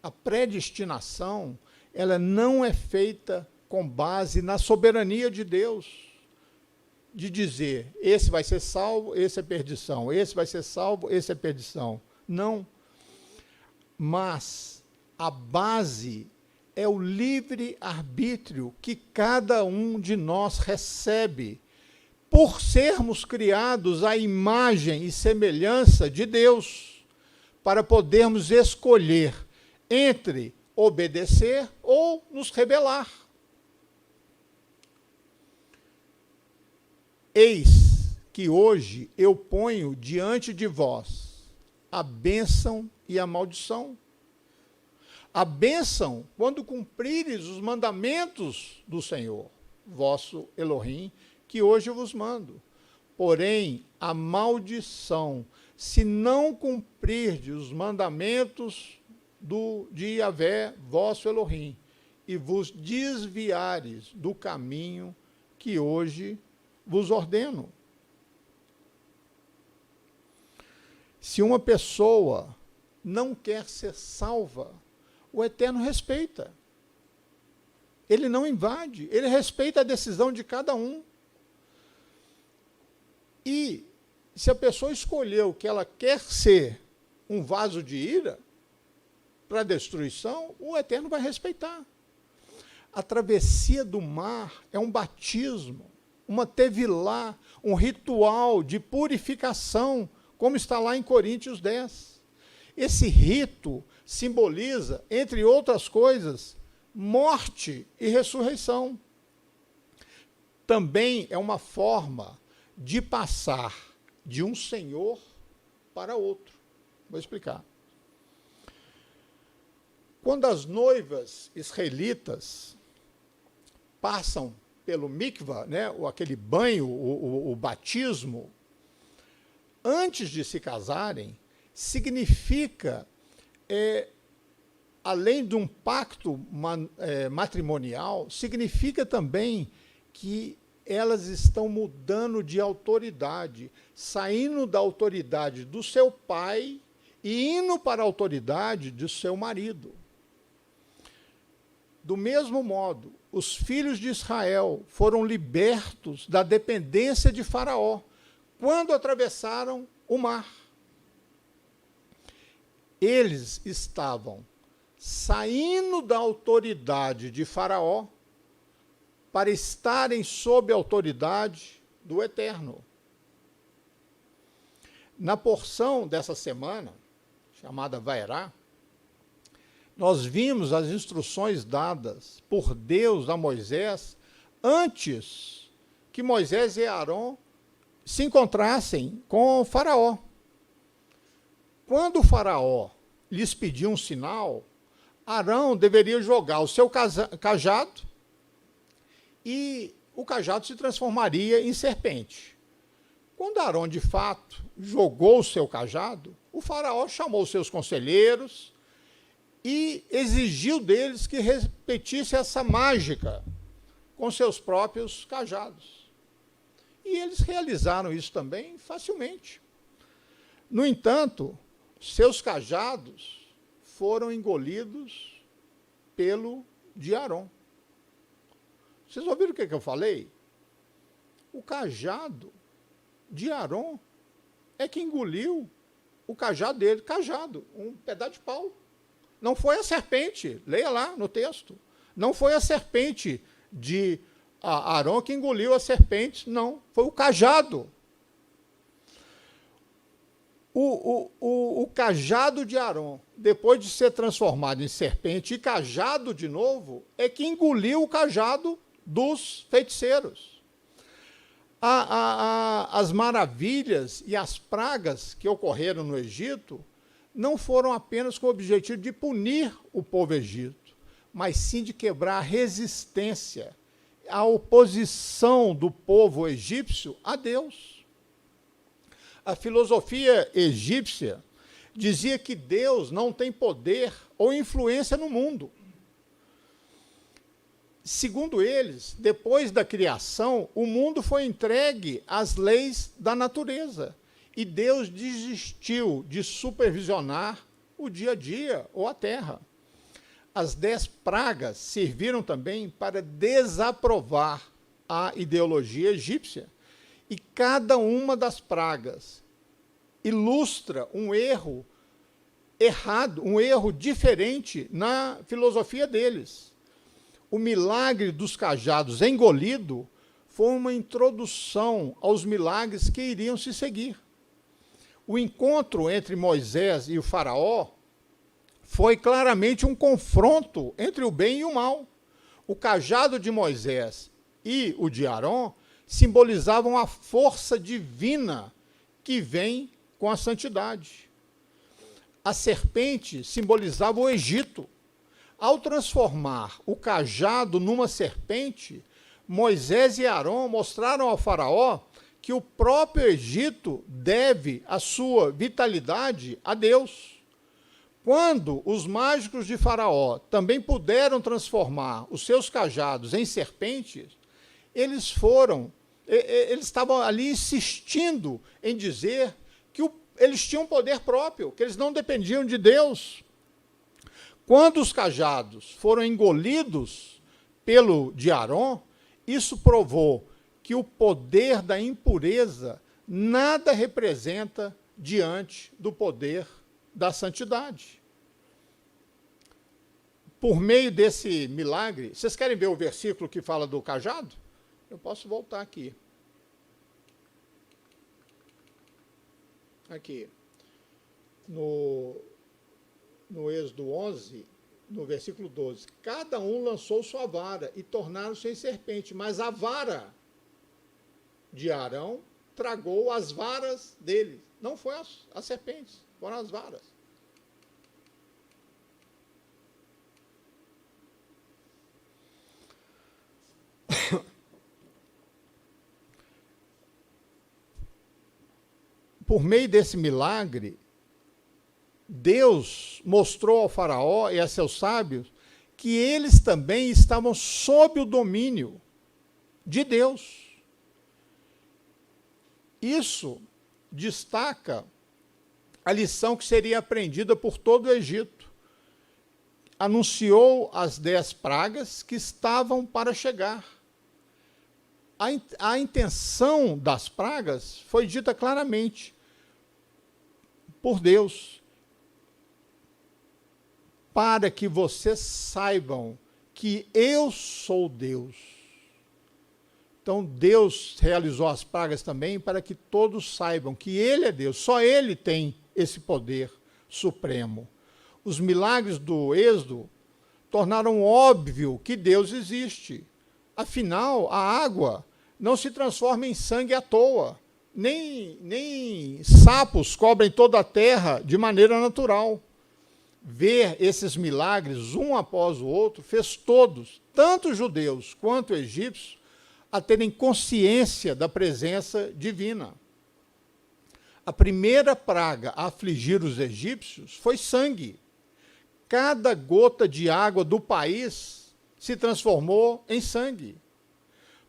A predestinação, ela não é feita com base na soberania de Deus, de dizer, esse vai ser salvo, esse é perdição, esse vai ser salvo, esse é perdição. Não. Mas a base é o livre-arbítrio que cada um de nós recebe, por sermos criados à imagem e semelhança de Deus, para podermos escolher entre obedecer ou nos rebelar. Eis que hoje eu ponho diante de vós a bênção e a maldição. A bênção, quando cumprires os mandamentos do Senhor, vosso Elohim, que hoje vos mando. Porém, a maldição, se não cumprirdes os mandamentos de Yahvé, vosso Elohim, e vos desviares do caminho que hoje vos ordeno. Se uma pessoa não quer ser salva, o Eterno respeita. Ele não invade, ele respeita a decisão de cada um. E se a pessoa escolheu que ela quer ser um vaso de ira para destruição, o Eterno vai respeitar. A travessia do mar é um batismo, uma tevilá, um ritual de purificação, como está lá em Coríntios 10. Esse rito simboliza, entre outras coisas, morte e ressurreição. Também é uma forma de passar de um senhor para outro. Vou explicar. Quando as noivas israelitas passam pelo mikvah, né, ou aquele banho, o batismo, antes de se casarem, significa, além de um pacto matrimonial, significa também que elas estão mudando de autoridade, saindo da autoridade do seu pai e indo para a autoridade do seu marido. Do mesmo modo, os filhos de Israel foram libertos da dependência de Faraó quando atravessaram o mar. Eles estavam saindo da autoridade de Faraó para estarem sob a autoridade do Eterno. Na porção dessa semana, chamada Vaerá, nós vimos as instruções dadas por Deus a Moisés antes que Moisés e Arão se encontrassem com o Faraó. Quando o Faraó lhes pediu um sinal, Arão deveria jogar o seu cajado e o cajado se transformaria em serpente. Quando Arão, de fato, jogou o seu cajado, o Faraó chamou seus conselheiros e exigiu deles que repetisse essa mágica com seus próprios cajados. E eles realizaram isso também facilmente. No entanto, seus cajados foram engolidos pelo de Arão. Vocês ouviram o que eu falei? O cajado de Arão é que engoliu o cajado dele. Cajado, um pedaço de pau. Não foi a serpente, leia lá no texto. Não foi a serpente de Arão que engoliu a serpente, não. Foi o cajado. O cajado de Arão, depois de ser transformado em serpente e cajado de novo, é que engoliu o cajado dos feiticeiros. As maravilhas e as pragas que ocorreram no Egito não foram apenas com o objetivo de punir o povo egito, mas sim de quebrar a resistência, a oposição do povo egípcio a Deus. A filosofia egípcia dizia que Deus não tem poder ou influência no mundo. Segundo eles, depois da criação, o mundo foi entregue às leis da natureza e Deus desistiu de supervisionar o dia a dia ou a terra. As 10 pragas serviram também para desaprovar a ideologia egípcia. E cada uma das pragas ilustra um erro errado, um erro diferente na filosofia deles. O milagre dos cajados engolido foi uma introdução aos milagres que iriam se seguir. O encontro entre Moisés e o faraó foi claramente um confronto entre o bem e o mal. O cajado de Moisés e o de Arão simbolizavam a força divina que vem com a santidade. A serpente simbolizava o Egito. Ao transformar o cajado numa serpente, Moisés e Arão mostraram ao faraó que o próprio Egito deve a sua vitalidade a Deus. Quando os mágicos de Faraó também puderam transformar os seus cajados em serpentes, eles estavam ali insistindo em dizer que eles tinham poder próprio, que eles não dependiam de Deus. Quando os cajados foram engolidos pelo de Arão, isso provou que o poder da impureza nada representa diante do poder da santidade. Por meio desse milagre, vocês querem ver o versículo que fala do cajado? Eu posso voltar aqui. Aqui. No Êxodo 11, no versículo 12. Cada um lançou sua vara e tornaram-se em serpente, mas a vara de Arão tragou as varas dele. Não foi as serpentes, foram as varas. Por meio desse milagre, Deus mostrou ao faraó e a seus sábios que eles também estavam sob o domínio de Deus. Isso destaca a lição que seria aprendida por todo o Egito. Anunciou as 10 pragas que estavam para chegar. A intenção das pragas foi dita claramente por Deus, para que vocês saibam que eu sou Deus. Então, Deus realizou as pragas também para que todos saibam que Ele é Deus, só Ele tem esse poder supremo. Os milagres do Êxodo tornaram óbvio que Deus existe. Afinal, a água não se transforma em sangue à toa. Nem sapos cobrem toda a terra de maneira natural. Ver esses milagres, um após o outro, fez todos, tanto judeus quanto egípcios, a terem consciência da presença divina. A primeira praga a afligir os egípcios foi sangue. Cada gota de água do país se transformou em sangue.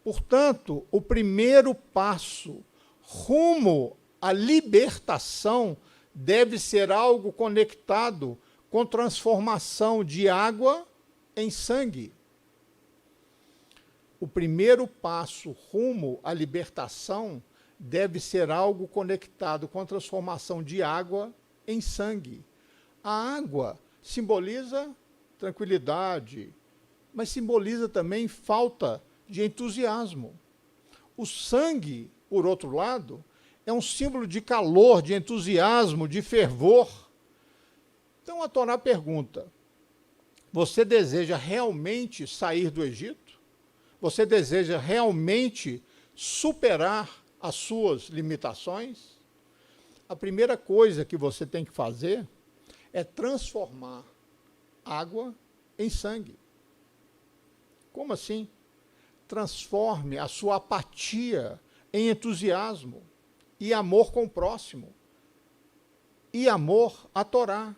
Portanto, o primeiro passo rumo à libertação deve ser algo conectado com transformação de água em sangue. O primeiro passo rumo à libertação deve ser algo conectado com a transformação de água em sangue. A água simboliza tranquilidade, mas simboliza também falta de entusiasmo. O sangue, por outro lado, é um símbolo de calor, de entusiasmo, de fervor. Então a Torá pergunta: você deseja realmente sair do Egito? Você deseja realmente superar as suas limitações? A primeira coisa que você tem que fazer é transformar água em sangue. Como assim? Transforme a sua apatia em entusiasmo e amor com o próximo e amor à Torá.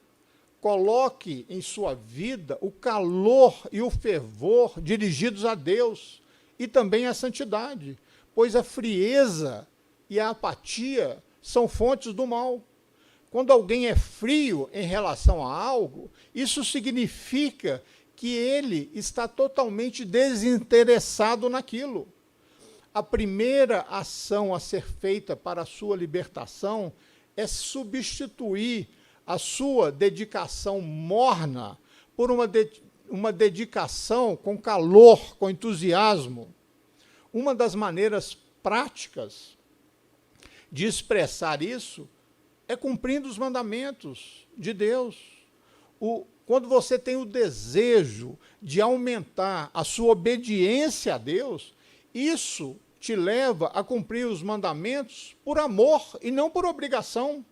Coloque em sua vida o calor e o fervor dirigidos a Deus e também à santidade, pois a frieza e a apatia são fontes do mal. Quando alguém é frio em relação a algo, isso significa que ele está totalmente desinteressado naquilo. A primeira ação a ser feita para a sua libertação é substituir a sua dedicação morna por uma dedicação com calor, com entusiasmo. Uma das maneiras práticas de expressar isso é cumprindo os mandamentos de Deus. quando você tem o desejo de aumentar a sua obediência a Deus, isso te leva a cumprir os mandamentos por amor e não por obrigação.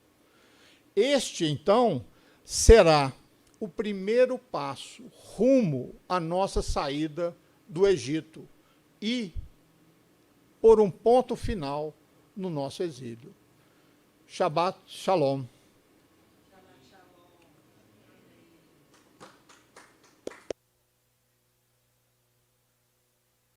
Este, então, será o primeiro passo rumo à nossa saída do Egito e por um ponto final no nosso exílio. Shabbat Shalom.